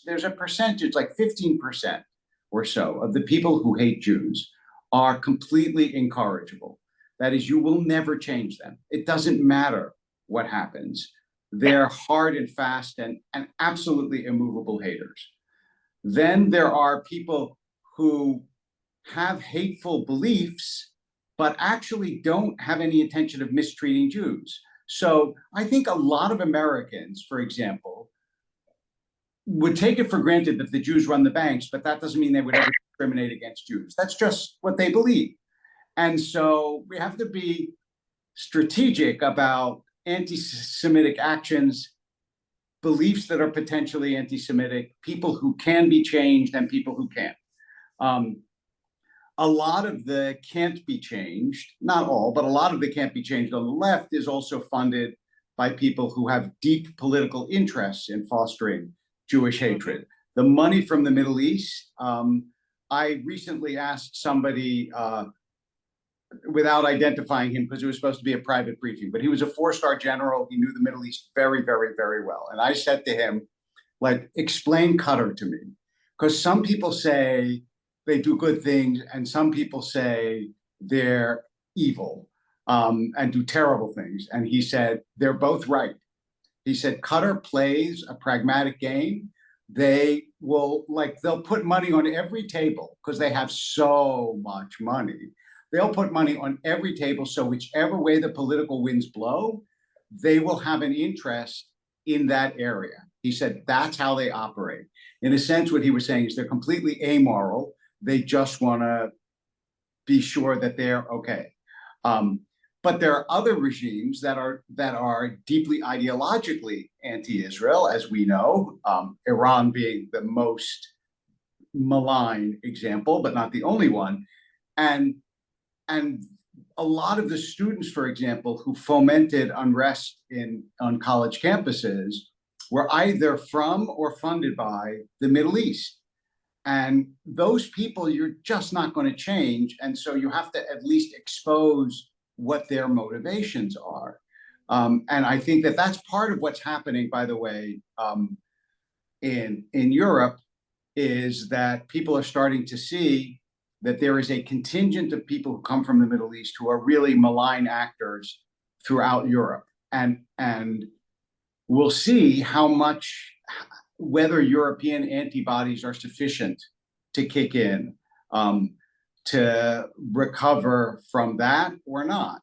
there's a percentage, like 15% or so of the people who hate Jews are completely incorrigible. That is, you will never change them. It doesn't matter what happens. They're hard and fast and absolutely immovable haters. Then there are people who have hateful beliefs, but actually don't have any intention of mistreating Jews. So I think a lot of Americans, for example, would take it for granted that the Jews run the banks, but that doesn't mean they would ever discriminate against Jews. That's just what they believe. And so we have to be strategic about anti-Semitic actions, beliefs that are potentially anti-Semitic, people who can be changed and people who can't. A lot of the can't be changed, not all, but a lot of the can't be changed on the left is also funded by people who have deep political interests in fostering Jewish hatred. The money from the Middle East, I recently asked somebody, without identifying him because it was supposed to be a private briefing, but he was a 4-star general. He knew the Middle East very, very, very well. And I said to him, like, explain Qatar to me. Because some people say they do good things and some people say they're evil and do terrible things. And he said, they're both right. He said, Qatar plays a pragmatic game. They will, they'll put money on every table because they have so much money. They'll put money on every table. So whichever way the political winds blow, they will have an interest in that area. He said, that's how they operate. In a sense, what he was saying is they're completely amoral. They just want to be sure that they're okay. But there are other regimes that are deeply ideologically anti-Israel, as we know, Iran being the most malign example, but not the only one. And a lot of the students, for example, who fomented unrest on college campuses were either from or funded by the Middle East. And those people, you're just not going to change. And so you have to at least expose what their motivations are. And I think that that's part of what's happening, by the way, in Europe, is that people are starting to see that there is a contingent of people who come from the Middle East who are really malign actors throughout Europe. And we'll see how much, whether European antibodies are sufficient to kick in to recover from that or not.